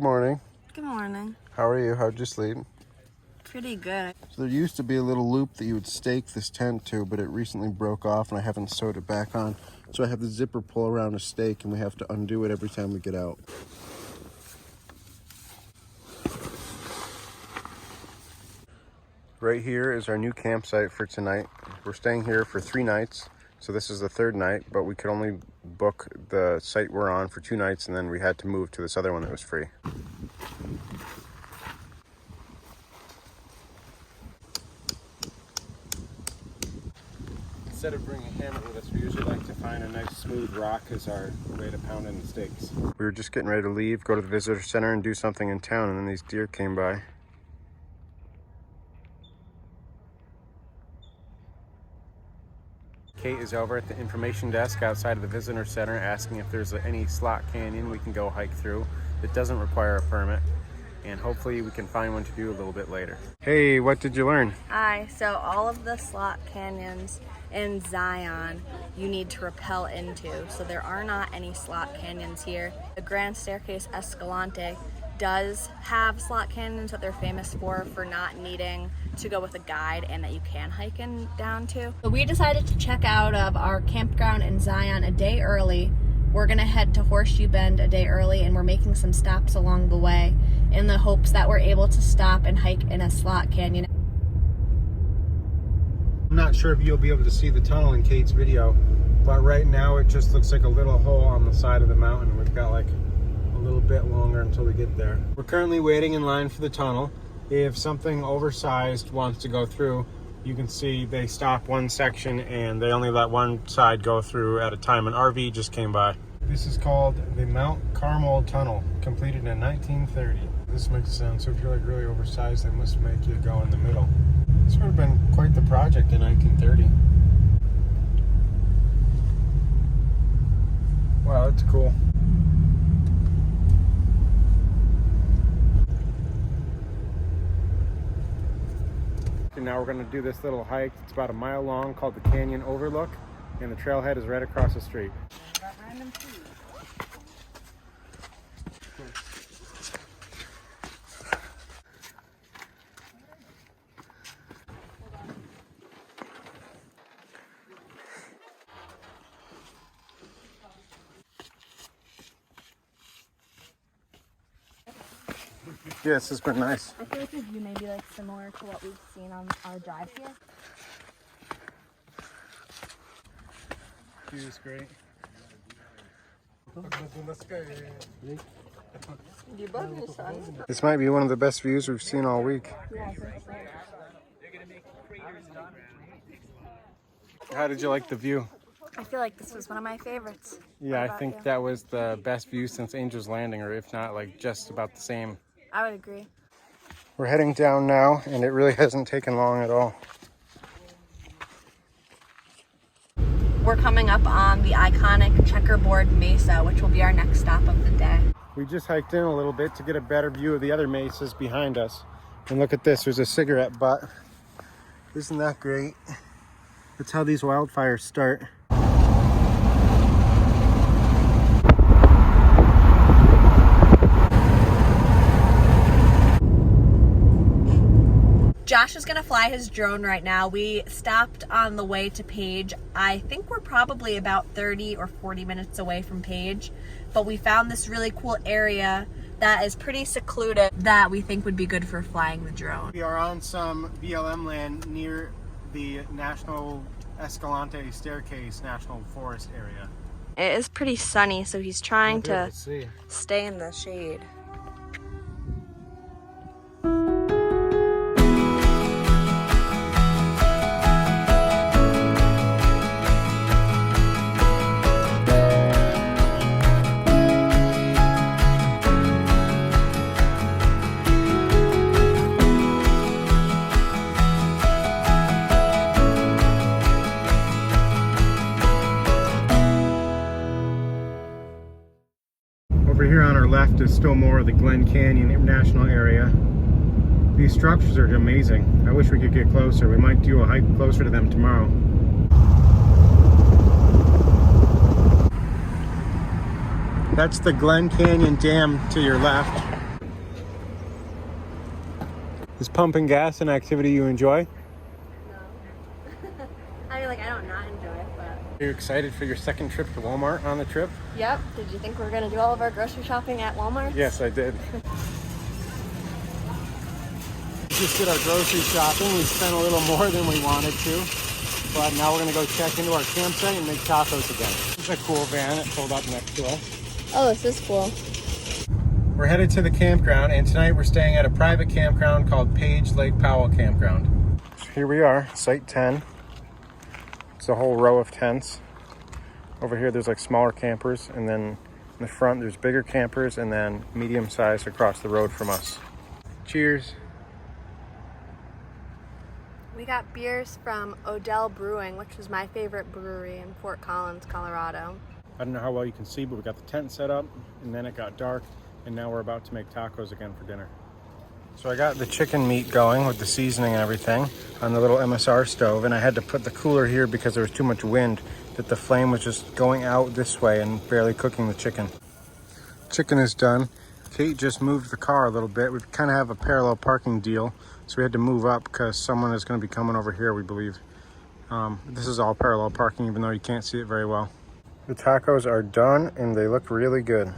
Good morning. Good morning. How are you? How'd you sleep? Pretty good. So there used to be a little loop that you would stake this tent to, but it recently broke off and I haven't sewed it back on. So I have the zipper pull around a stake and we have to undo it every time we get out. Right here is our new campsite for tonight. We're staying here for 3 nights. So this is the 3rd night, but we could only book the site we're on for 2 nights and then we had to move to this other one that was free. Instead of bringing a hammer with us, we usually like to find a nice smooth rock as our way to pound in the stakes. We were just getting ready to leave, go to the visitor center and do something in town, and then these deer came by. Kate is over at the information desk outside of the visitor center asking if there's any slot canyon we can go hike through that doesn't require a permit. And hopefully we can find one to do a little bit later. Hey, what did you learn? Hi, so all of the slot canyons in Zion you need to rappel into, so there are not any slot canyons here. The Grand Staircase Escalante does have slot canyons that they're famous for not needing to go with a guide and that you can hike in down to. So we decided to check out of our campground in Zion a day early. We're gonna head to Horseshoe Bend a day early and we're making some stops along the way in the hopes that we're able to stop and hike in a slot canyon. I'm not sure if you'll be able to see the tunnel in Kate's video, but right now it just looks like a little hole on the side of the mountain. We've got like a little bit longer until we get there. We're currently waiting in line for the tunnel. If something oversized wants to go through, you can see they stop one section and they only let one side go through at a time. An RV just came by. This is called the Mount Carmel Tunnel, completed in 1930. This makes sense. So if you're like really oversized, they must make you go in the middle. This would have been quite the project in 1930. Wow, that's cool. And now we're going to do this little hike. It's about a mile long, called the Canyon Overlook, and the trailhead is right across the street. Got random food. Yeah, this has been nice. I feel like this view may be like similar to what we've seen on our drive here. View is great. This might be one of the best views we've seen all week. Yeah, I think so. How did you like the view? I feel like this was one of my favorites. Yeah, How I about think you? that was the best view since Angel's Landing, or if not, like just about the same. I would agree. We're heading down now, and it really hasn't taken long at all. We're coming up on the iconic checkerboard mesa, which will be our next stop of the day. We just hiked in a little bit to get a better view of the other mesas behind us. And look at this, there's a cigarette butt. Isn't that great? That's how these wildfires start. Josh is gonna fly his drone right now. We stopped on the way to Page. I think we're probably about 30 or 40 minutes away from Page, but we found this really cool area that is pretty secluded that we think would be good for flying the drone. We are on some BLM land near the National Escalante Staircase National Forest area. It is pretty sunny, so he's trying to stay in the shade. Over here on our left is still more of the Glen Canyon National area. These structures are amazing. I wish we could get closer. We might do a hike closer to them tomorrow. That's the Glen Canyon Dam to your left. Is pumping gas an activity you enjoy? No. I mean, like, I don't not enjoy it, but... Are you excited for your second trip to Walmart on the trip? Yep. Did you think we were going to do all of our grocery shopping at Walmart? Yes, I did. We just did our grocery shopping. We spent a little more than we wanted to. But now we're going to go check into our campsite and make tacos again. This is a cool van that pulled up next to us. Oh, this is cool. We're headed to the campground, and tonight we're staying at a private campground called Page Lake Powell Campground. So here we are, site 10. It's a whole row of tents. Over here there's like smaller campers, and then in the front there's bigger campers, and then medium sized across the road from us. Cheers. We got beers from Odell Brewing, which was my favorite brewery in Fort Collins, Colorado. I don't know how well you can see, but we got the tent set up, and then it got dark, and now we're about to make tacos again for dinner. So I got the chicken meat going with the seasoning and everything on the little MSR stove, and I had to put the cooler here because there was too much wind that the flame was just going out this way and barely cooking the chicken. Chicken is done. Kate just moved the car a little bit. We kind of have a parallel parking deal, so we had to move up because someone is going to be coming over here, we believe. This is all parallel parking, even though you can't see it very well. The tacos are done and they look really good.